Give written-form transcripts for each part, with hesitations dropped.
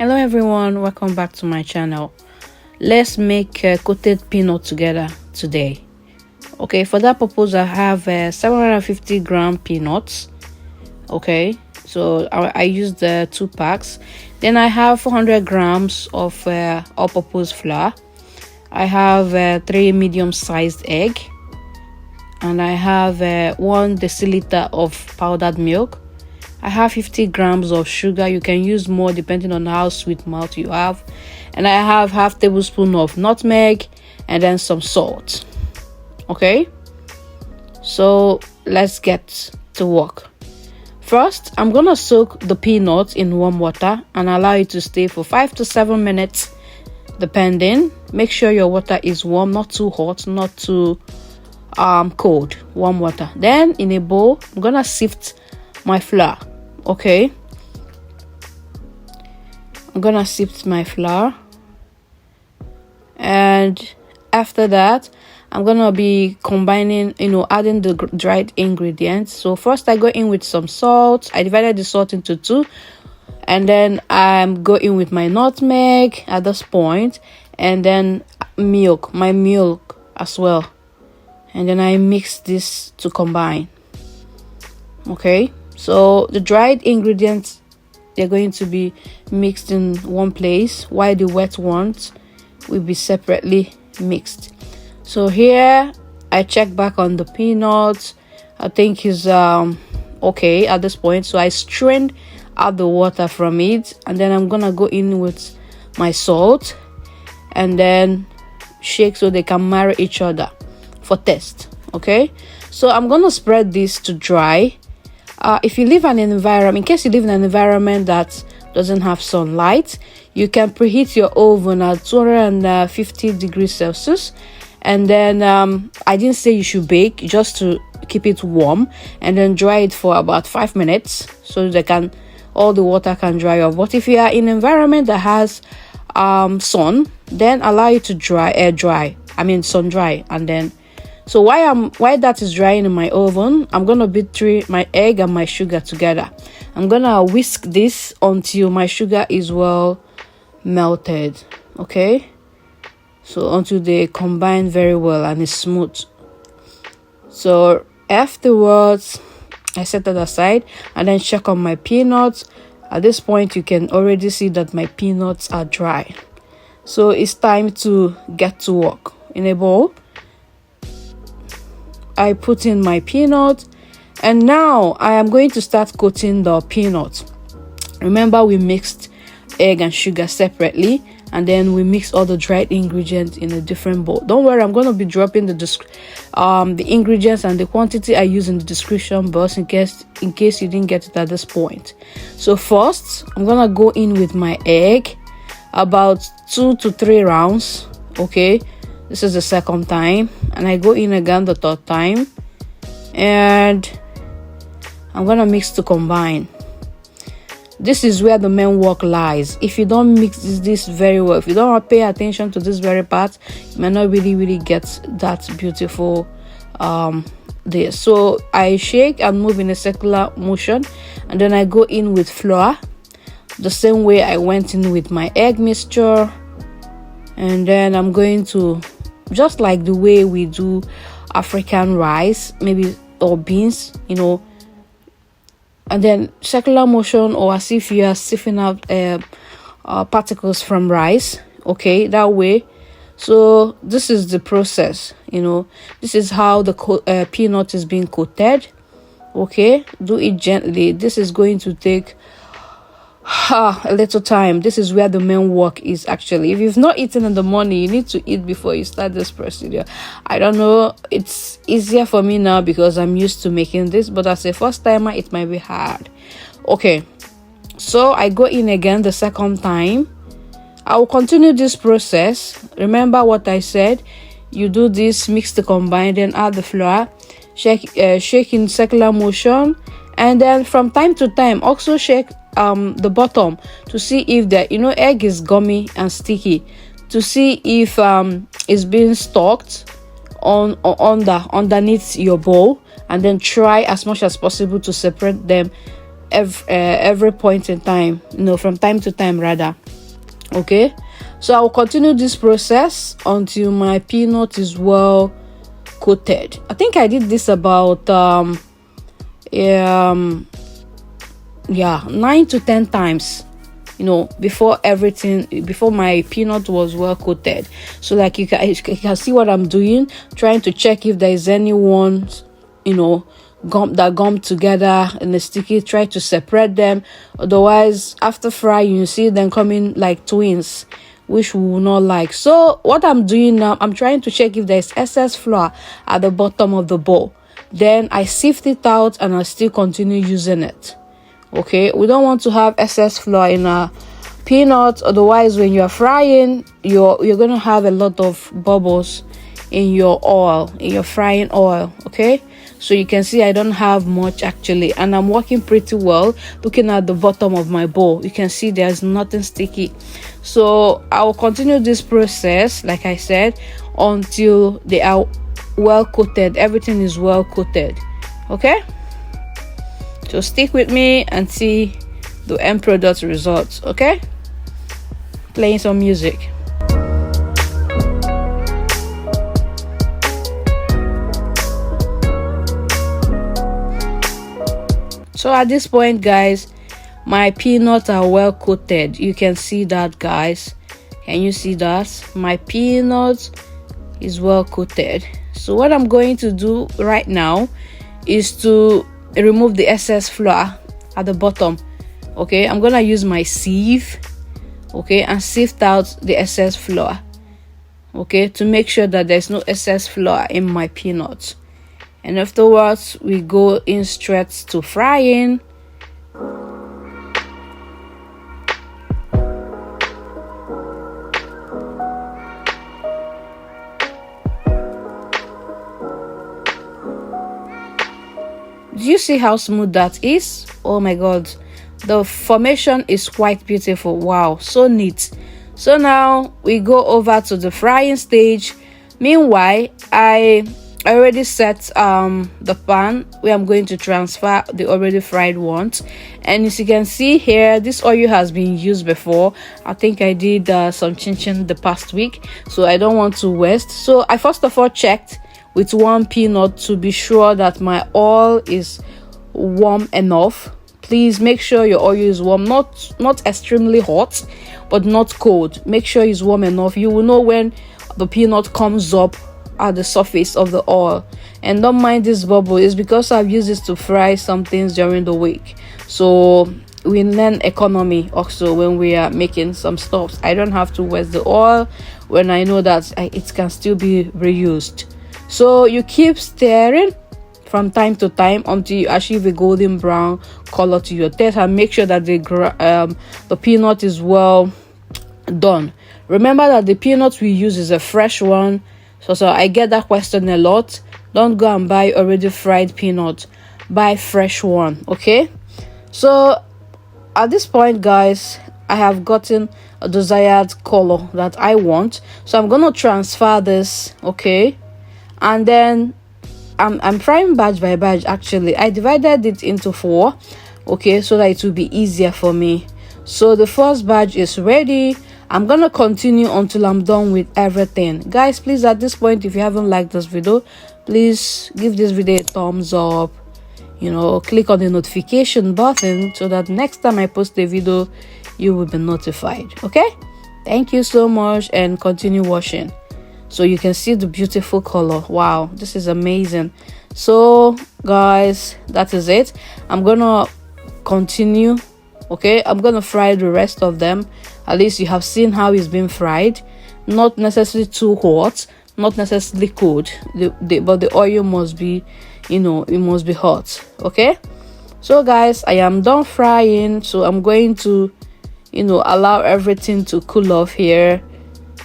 Hello everyone, welcome back to my channel. Let's make coated peanut together today. Okay, for that purpose I have 750 gram peanuts. Okay, so I used the 2 packs. Then I have 400 grams of all-purpose flour. I have 3 medium-sized egg, and I have 1 deciliter of powdered milk. I have 50 grams of sugar. You can use more depending on how sweet mouth you have. And I have half tablespoon of nutmeg and then some salt. Okay, so let's get to work. First, I'm gonna soak the peanuts in warm water and allow it to stay for 5 to 7 minutes depending. Make sure your water is warm, not too hot, not too cold. Warm water. Then in a bowl, I'm gonna sift my flour. Okay, I'm gonna sift my flour, and after that I'm gonna be combining, adding the dried ingredients. So first I go in with some salt. I divided the salt into 2, and then I'm going with my nutmeg at this point, and then my milk as well, and then I mix this to combine. Okay, so the dried ingredients, they're going to be mixed in one place while the wet ones will be separately mixed. So here I check back on the peanuts. I think is okay at this point. So I strained out the water from it, and then I'm gonna go in with my salt and then shake so they can marry each other for taste. Okay, so I'm gonna spread this to dry. If you live in an environment, in case you live in an environment that doesn't have sunlight, you can preheat your oven at 250 degrees Celsius. And then I didn't say you should bake, just to keep it warm, and then dry it for about 5 minutes so all the water can dry off. But if you are in an environment that has sun, then allow it to sun dry. And then so while that is drying in my oven, I'm gonna beat my egg and my sugar together. I'm gonna whisk this until my sugar is well melted. Okay, so until they combine very well and it's smooth. So afterwards I set that aside and then check on my peanuts. At this point you can already see that my peanuts are dry, so it's time to get to work. In a bowl I put in my peanut, and now I am going to start coating the peanuts. Remember, we mixed egg and sugar separately, and then we mix all the dried ingredients in a different bowl. Don't worry, I'm going to be dropping the ingredients and the quantity I use in the description box in case you didn't get it at this point. So first I'm gonna go in with my egg, about 2 to 3 rounds. Okay, this is the second time, and I go in again the third time, and I'm gonna mix to combine. This is where the main work lies. If you don't mix this very well, if you don't pay attention to this very part, you might not really get that beautiful this. So I shake and move in a circular motion, and then I go in with flour the same way I went in with my egg mixture. And then I'm going to, just like the way we do African rice, maybe, or beans, and then circular motion, or as if you are sieving out particles from rice. Okay, that way. So this is the process. This is how the peanut is being coated. Okay, do it gently. This is going to take a little time. This is where the main work is actually. If you've not eaten in the morning, you need to eat before you start this procedure. I don't know, it's easier for me now because I'm used to making this, but as a first timer it might be hard. Okay, so I go in again the second time. I will continue this process. Remember what I said. You do this, mix to combine, then add the flour, shake in circular motion, and then from time to time also shake the bottom to see if the egg is gummy and sticky, to see if it's being stuck underneath your bowl, and then try as much as possible to separate them every point in time, from time to time rather. Okay, so I will continue this process until my peanut is well coated. I think I did this about 9 to 10 times, before my peanut was well coated. So like you can see what I'm doing, trying to check if there is anyone gum together in a sticky, try to separate them. Otherwise, after frying, you see them coming like twins, which we will not like. So what I'm doing now, I'm trying to check if there's excess flour at the bottom of the bowl. Then I sift it out and I still continue using it. Okay, we don't want to have excess flour in our peanuts. Otherwise, when you're frying, you're gonna have a lot of bubbles in your frying oil. Okay, so you can see I don't have much actually, and I'm working pretty well. Looking at the bottom of my bowl, you can see there's nothing sticky. So I will continue this process, like I said, until they are well coated. Everything is well coated. Okay, so stick with me and see the end product results. Okay, playing some music. So at this point, guys, my peanuts are well coated. You can see that, guys. Can you see that? My peanuts is well coated. So what I'm going to do right now is to remove the excess flour at the bottom. Okay, I'm gonna use my sieve, okay, and sift out the excess flour, okay, to make sure that there's no excess flour in my peanuts. And afterwards, we go in straight to frying. Do you see how smooth that is? Oh my god, the formation is quite beautiful. Wow, so neat. So now we go over to the frying stage. Meanwhile, I already set the pan where I'm going to transfer the already fried ones, and as you can see here, this oil has been used before. I think I did some chin chin the past week, so I don't want to waste. So I first of all checked with one peanut to be sure that my oil is warm enough. Please make sure your oil is warm, not extremely hot but not cold. Make sure it's warm enough. You will know when the peanut comes up at the surface of the oil. And don't mind this bubble, it's because I've used this to fry some things during the week. So we learn economy also when we are making some stuff. I don't have to waste the oil when I know that it can still be reused. So you keep stirring from time to time until you achieve a golden brown color to your taste, and make sure that the peanut is well done. Remember that the peanut we use is a fresh one. So I get that question a lot. Don't go and buy already fried peanut, buy fresh one. Okay, so at this point, guys, I have gotten a desired color that I want, so I'm gonna transfer this. Okay, and then I'm frying batch by batch. Actually, I divided it into 4, okay, so that it will be easier for me. So the first batch is ready. I'm gonna continue until I'm done with everything. Guys, please, at this point, if you haven't liked this video, please give this video a thumbs up. Click on the notification button so that next time I post a video, you will be notified. Okay, thank you so much, and continue watching so you can see the beautiful color. Wow, this is amazing. So guys, that is it. I'm gonna continue. Okay, I'm gonna fry the rest of them. At least you have seen how it's been fried. Not necessarily too hot, not necessarily cold, but the oil must be, it must be hot. Okay, so guys, I am done frying, so I'm going to allow everything to cool off here.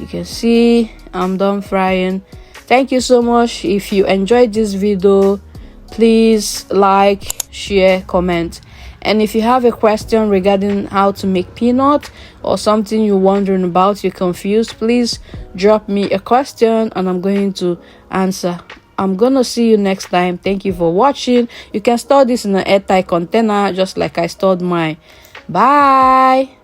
You can see I'm done frying. Thank you so much. If you enjoyed this video, please like, share, comment. And if you have a question regarding how to make peanut or something you're wondering about, you're confused, please drop me a question and I'm going to answer. I'm gonna see you next time. Thank you for watching. You can store this in an airtight container just like I stored mine. Bye.